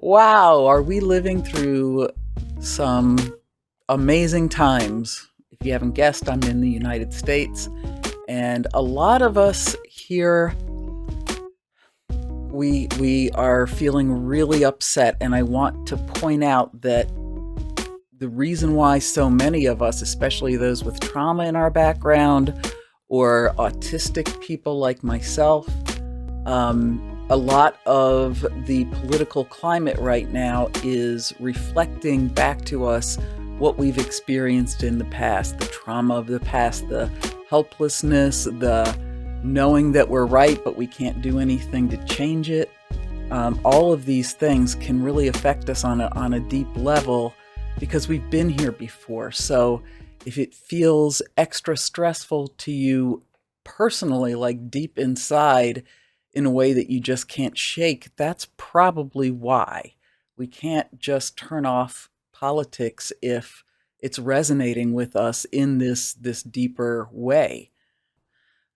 Wow, are we living through some amazing times? If you haven't guessed, I'm in the United States, and a lot of us here we are feeling really upset, and I want to point out that the reason why so many of us, especially those with trauma in our background or autistic people like myself, a lot of the political climate right now is reflecting back to us what we've experienced in the past, the trauma of the past, the helplessness, the knowing that we're right, but we can't do anything to change it. All of these things can really affect us on a deep level because we've been here before. So if it feels extra stressful to you personally, like deep inside, in a way that you just can't shake, that's probably why. We can't just turn off politics if it's resonating with us in this deeper way.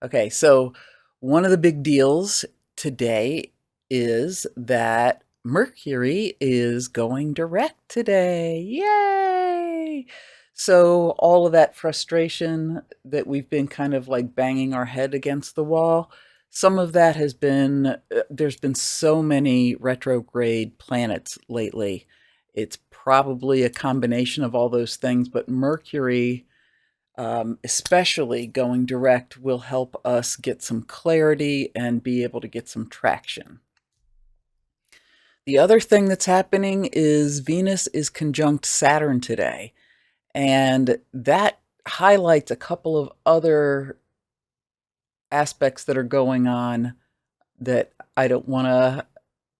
Okay, so one of the big deals today is that Mercury is going direct today. Yay! So all of that frustration that we've been kind of like banging our head against the wall, some of that has been, there's been so many retrograde planets lately. It's probably a combination of all those things, but Mercury, especially going direct, will help us get some clarity and be able to get some traction. The other thing that's happening is Venus is conjunct Saturn today, and that highlights a couple of other aspects that are going on that I don't want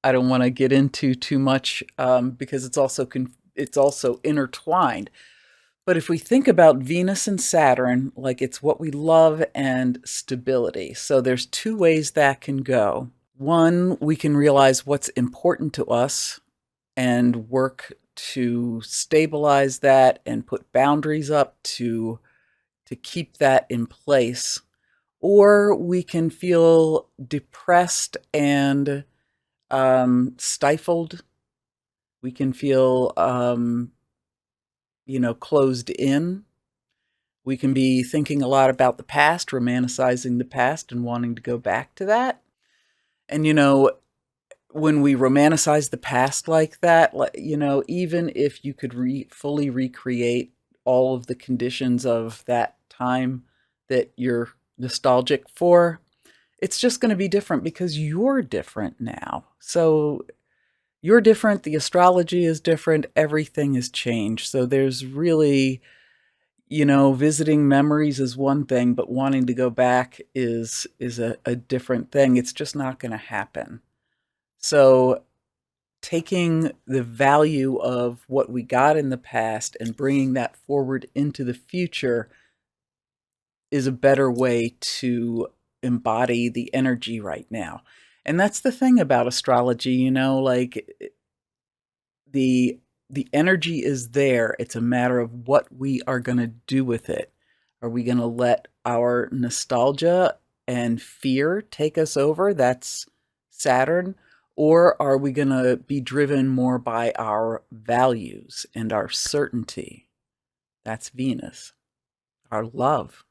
to get into too much, because it's also intertwined. But if we think about Venus and Saturn, like it's what we love and stability. So there's two ways that can go. One, we can realize what's important to us and work to stabilize that and put boundaries up to keep that in place. Or we can feel depressed and stifled. We can feel, closed in. We can be thinking a lot about the past, romanticizing the past and wanting to go back to that. And, when we romanticize the past like that, even if you could fully recreate all of the conditions of that time that you're nostalgic for, it's just going to be different because you're different now. So you're different, the astrology is different, everything has changed. So there's really, visiting memories is one thing, but wanting to go back is a different thing. It's just not going to happen. So taking the value of what we got in the past and bringing that forward into the future is a better way to embody the energy right now. And that's the thing about astrology, like the energy is there. It's a matter of what we are going to do with it. Are we going to let our nostalgia and fear take us over? That's Saturn. Or are we going to be driven more by our values and our certainty? That's Venus. Our love.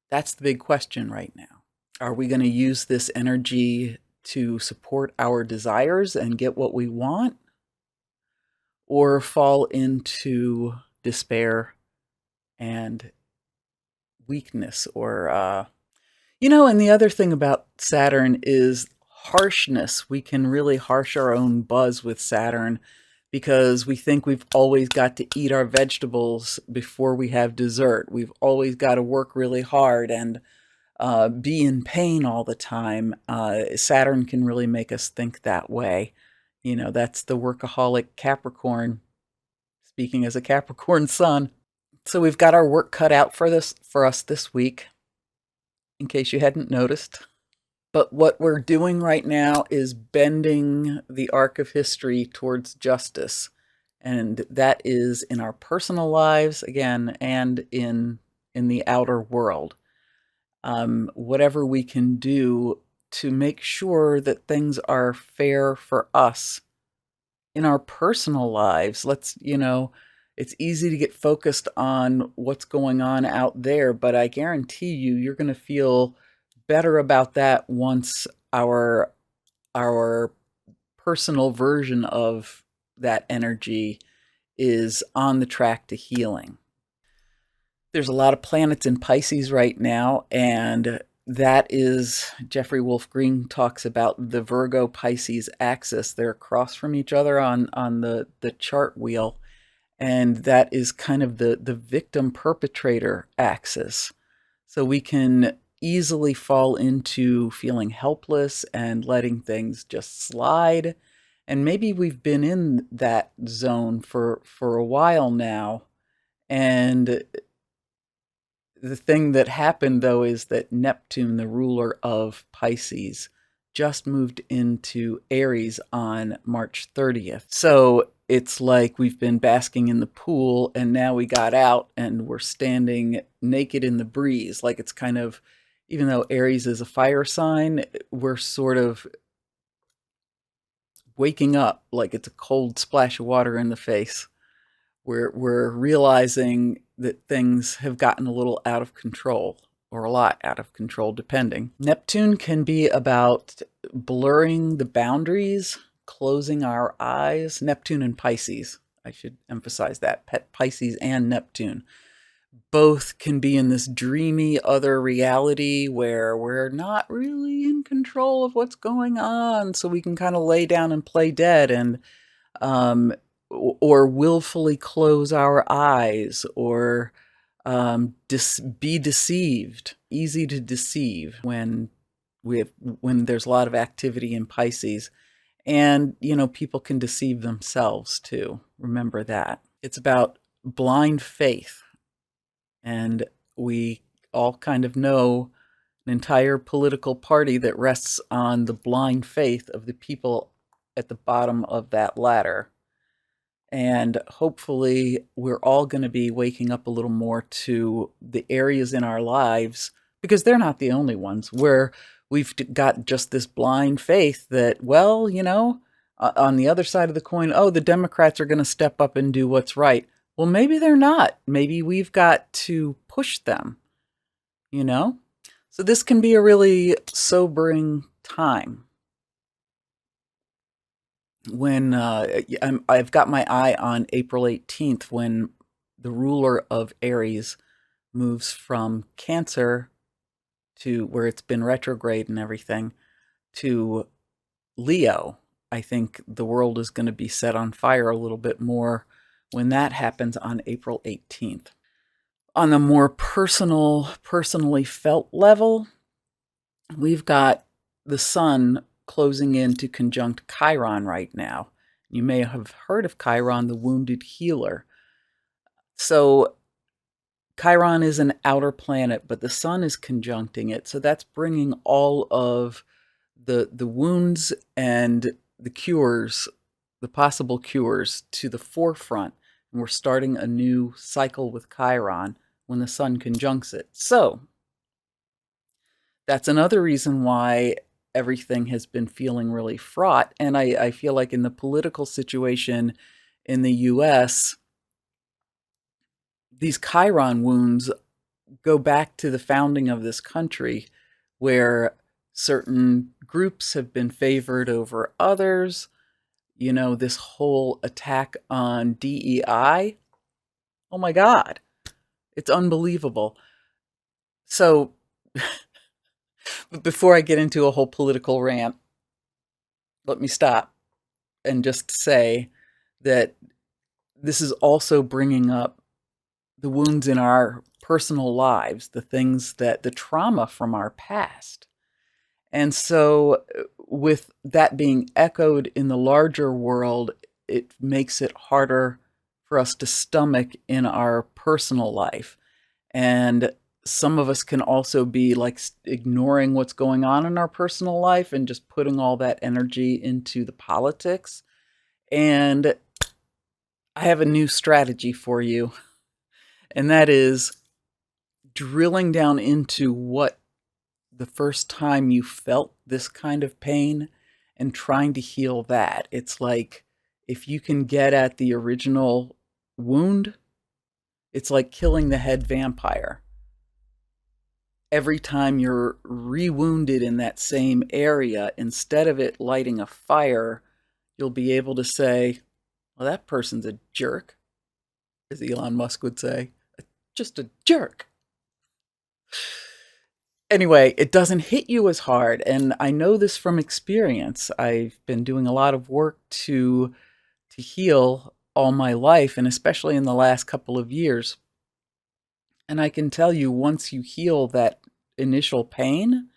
That's the big question right now. Are we going to use this energy to support our desires and get what we want? Or fall into despair and weakness? And the other thing about Saturn is harshness. We can really harsh our own buzz with Saturn because we think we've always got to eat our vegetables before we have dessert. We've always got to work really hard and be in pain all the time. Saturn can really make us think that way. That's the workaholic Capricorn, speaking as a Capricorn sun. So we've got our work cut out for us this week, in case you hadn't noticed. But what we're doing right now is bending the arc of history towards justice. And that is in our personal lives, again, and in the outer world. Whatever we can do to make sure that things are fair for us in our personal lives. It's easy to get focused on what's going on out there, but I guarantee you're going to feel better about that once our personal version of that energy is on the track to healing. There's a lot of planets in Pisces right now, and that is, Jeffrey Wolf Green talks about the Virgo Pisces axis. They're across from each other on the chart wheel, and that is kind of the victim perpetrator axis. So we can easily fall into feeling helpless and letting things just slide. And maybe we've been in that zone for a while now. And the thing that happened, though, is that Neptune, the ruler of Pisces, just moved into Aries on March 30th. So it's like we've been basking in the pool and now we got out and we're standing naked in the breeze. Like it's kind of, even though Aries is a fire sign, we're sort of waking up like it's a cold splash of water in the face. We're realizing that things have gotten a little out of control, or a lot out of control, depending. Neptune can be about blurring the boundaries, closing our eyes. Neptune and Pisces, I should emphasize that. Pisces and Neptune both can be in this dreamy other reality where we're not really in control of what's going on, so we can kind of lay down and play dead and or willfully close our eyes, or be deceived. Easy to deceive when there's a lot of activity in Pisces. And, people can deceive themselves too. Remember that. It's about blind faith. And we all kind of know an entire political party that rests on the blind faith of the people at the bottom of that ladder. And hopefully we're all going to be waking up a little more to the areas in our lives, because they're not the only ones, where we've got just this blind faith that, well, on the other side of the coin, oh, the Democrats are going to step up and do what's right. Well, maybe they're not. Maybe we've got to push them, So this can be a really sobering time. When I've got my eye on April 18th, when the ruler of Aries moves from Cancer, to where it's been retrograde and everything, to Leo. I think the world is going to be set on fire a little bit more when that happens on April 18th. On the more personally felt level, we've got the sun closing in to conjunct Chiron right now. You may have heard of Chiron, the wounded healer. So Chiron is an outer planet, but the sun is conjuncting it. So that's bringing all of the wounds and the cures, the possible cures, to the forefront. And we're starting a new cycle with Chiron when the sun conjuncts it. So that's another reason why everything has been feeling really fraught. And I feel like in the political situation in the US, these Chiron wounds go back to the founding of this country, where certain groups have been favored over others. This whole attack on DEI. Oh my God, it's unbelievable. So before I get into a whole political rant, let me stop and just say that this is also bringing up the wounds in our personal lives, the trauma from our past. And so with that being echoed in the larger world, it makes it harder for us to stomach in our personal life. And some of us can also be like ignoring what's going on in our personal life and just putting all that energy into the politics. And I have a new strategy for you, and that is drilling down into what the first time you felt this kind of pain and trying to heal that. It's like if you can get at the original wound, it's like killing the head vampire. Every time you're rewounded in that same area, instead of it lighting a fire, you'll be able to say, well, that person's a jerk, as Elon Musk would say, just a jerk. Anyway, it doesn't hit you as hard. And I know this from experience. I've been doing a lot of work to heal all my life, and especially in the last couple of years. And I can tell you, once you heal that initial pain,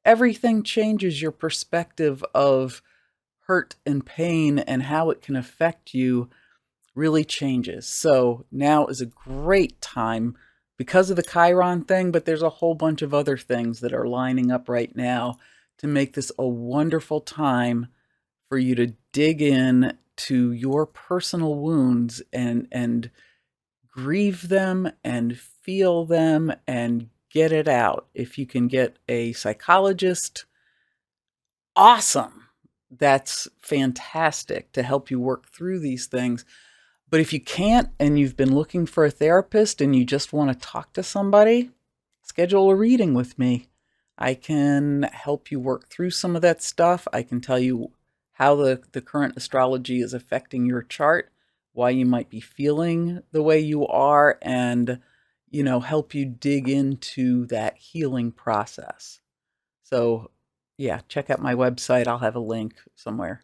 everything changes. Your perspective of hurt and pain and how it can affect you really changes. So now is a great time because of the Chiron thing, but there's a whole bunch of other things that are lining up right now to make this a wonderful time for you to dig in to your personal wounds and grieve them and feel them and get it out. If you can get a psychologist, awesome. That's fantastic to help you work through these things. But if you can't and you've been looking for a therapist and you just want to talk to somebody, schedule a reading with me. I can help you work through some of that stuff. I can tell you how the current astrology is affecting your chart, why you might be feeling the way you are, and, help you dig into that healing process. So, yeah, check out my website. I'll have a link somewhere.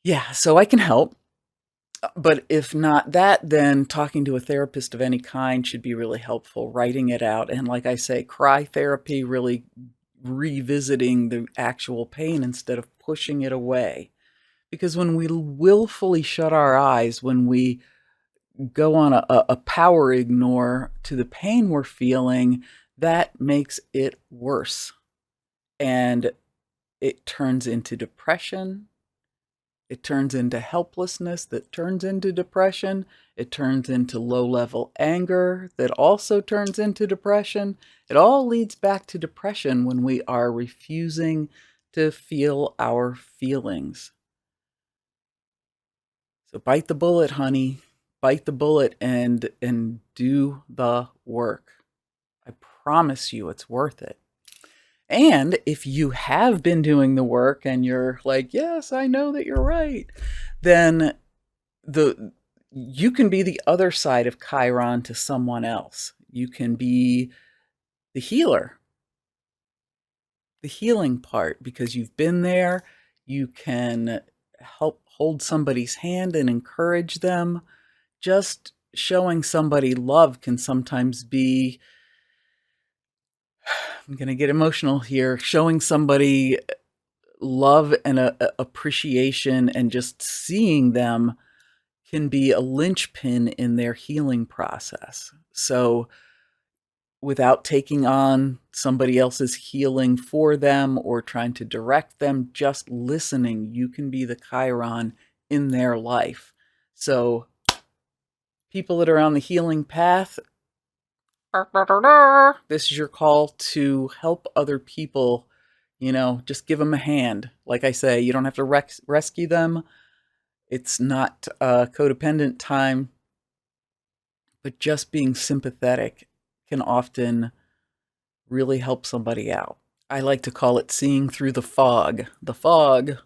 Yeah, so I can help. But if not that, then talking to a therapist of any kind should be really helpful, writing it out. And like I say, cry therapy, really revisiting the actual pain instead of pushing it away. Because when we willfully shut our eyes, when we go on a power ignore to the pain we're feeling, that makes it worse. And it turns into depression. It turns into helplessness that turns into depression. It turns into low-level anger that also turns into depression. It all leads back to depression when we are refusing to feel our feelings. So bite the bullet, honey. Bite the bullet and do the work. I promise you it's worth it. And if you have been doing the work and you're like, yes, I know that you're right, then you can be the other side of Chiron to someone else. You can be the healer, the healing part, because you've been there. You can help hold somebody's hand and encourage them. Just showing somebody love can sometimes be, I'm going to get emotional here, showing somebody love and appreciation and just seeing them can be a linchpin in their healing process. So without taking on somebody else's healing for them or trying to direct them, just listening, you can be the Chiron in their life. So people that are on the healing path, this is your call to help other people. Just give them a hand. Like I say, you don't have to rescue them. It's not codependent time, but just being sympathetic can often really help somebody out. I like to call it seeing through the fog. The fog.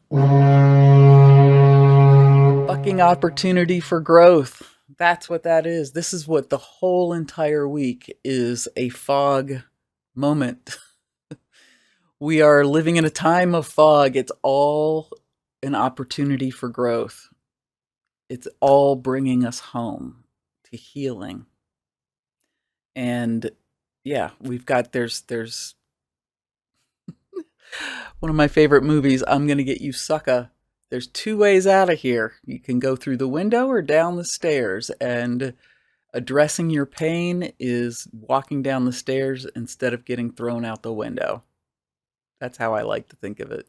Fucking opportunity for growth. That's what that is. This is what the whole entire week is, a fog moment. We are living in a time of fog. It's all an opportunity for growth. It's all bringing us home to healing. And yeah, there's one of my favorite movies, I'm Gonna Get You Sucker. There's two ways out of here. You can go through the window or down the stairs, and addressing your pain is walking down the stairs instead of getting thrown out the window. That's how I like to think of it.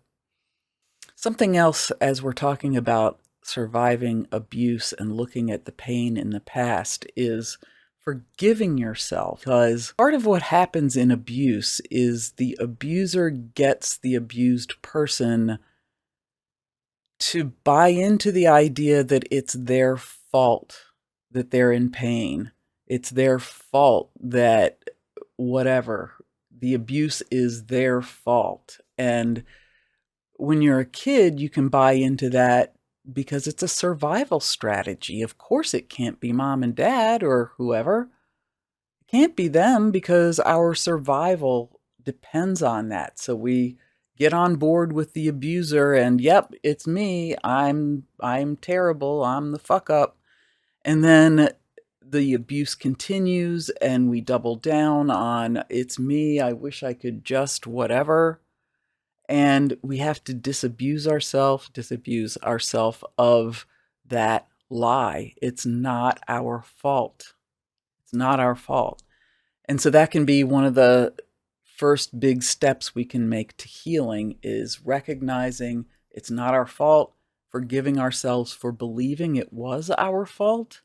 Something else, as we're talking about surviving abuse and looking at the pain in the past, is forgiving yourself, because part of what happens in abuse is the abuser gets the abused person to buy into the idea that it's their fault that they're in pain. It's their fault that whatever, the abuse is their fault. And when you're a kid, you can buy into that because it's a survival strategy. Of course, it can't be mom and dad or whoever. It can't be them because our survival depends on that. So we get on board with the abuser and, yep, it's me. I'm terrible. I'm the fuck up. And then the abuse continues and we double down on, it's me. I wish I could just whatever. And we have to disabuse ourselves of that lie. It's not our fault. It's not our fault. And so that can be one of the first big steps we can make to healing, is recognizing it's not our fault, forgiving ourselves for believing it was our fault,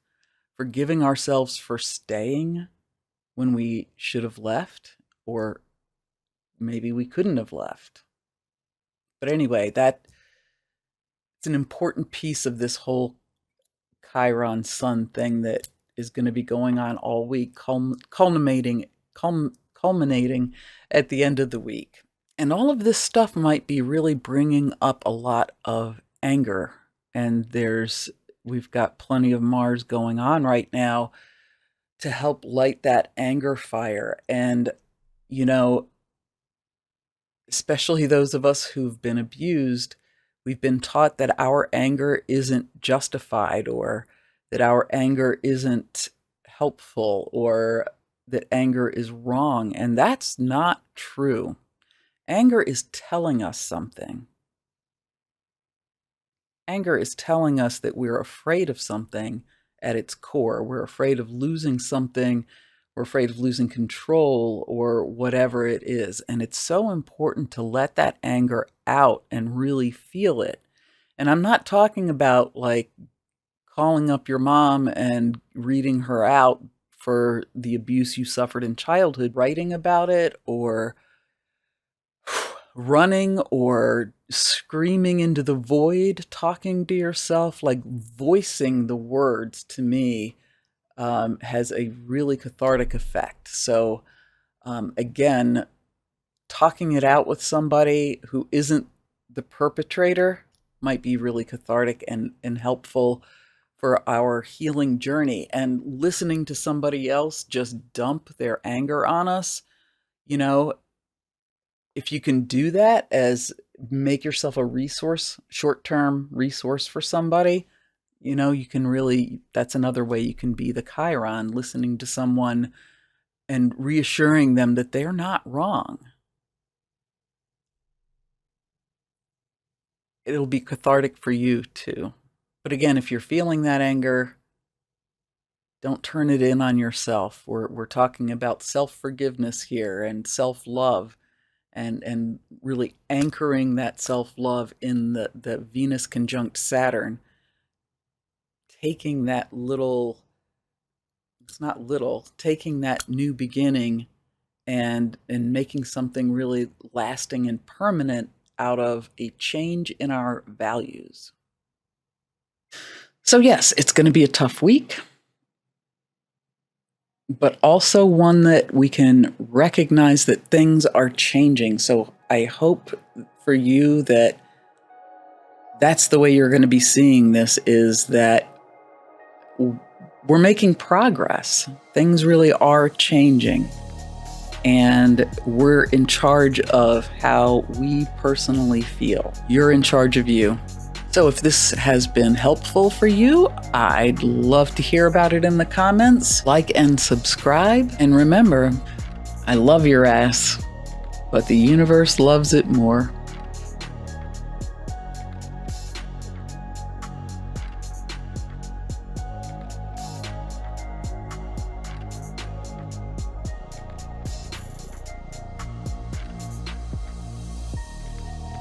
forgiving ourselves for staying when we should have left, or maybe we couldn't have left. But anyway, it's an important piece of this whole Chiron Sun thing that is going to be going on all week, culminating at the end of the week. And all of this stuff might be really bringing up a lot of anger. And we've got plenty of Mars going on right now to help light that anger fire. And, especially those of us who've been abused, we've been taught that our anger isn't justified, or that our anger isn't helpful, or that anger is wrong. And that's not true. Anger is telling us something. Anger is telling us that we're afraid of something at its core. We're afraid of losing something. We're afraid of losing control, or whatever it is. And it's so important to let that anger out and really feel it. And I'm not talking about like calling up your mom and reading her out for the abuse you suffered in childhood, writing about it, or running or screaming into the void, talking to yourself, like voicing the words, to me, has a really cathartic effect. So again, talking it out with somebody who isn't the perpetrator might be really cathartic and helpful for our healing journey. And listening to somebody else just dump their anger on us, if you can do that, as make yourself a resource, short-term resource for somebody, you can really, that's another way you can be the Chiron, listening to someone and reassuring them that they're not wrong. It'll be cathartic for you too. But again, if you're feeling that anger, don't turn it in on yourself. We're talking about self-forgiveness here, and self-love, and really anchoring that self-love in the Venus conjunct Saturn. Taking that taking that new beginning and making something really lasting and permanent out of a change in our values. So yes, it's going to be a tough week, but also one that we can recognize that things are changing. So I hope for you that that's the way you're going to be seeing this, is that we're making progress. Things really are changing. And we're in charge of how we personally feel. You're in charge of you. So if this has been helpful for you, I'd love to hear about it in the comments. Like and subscribe. And remember, I love your ass, but the universe loves it more.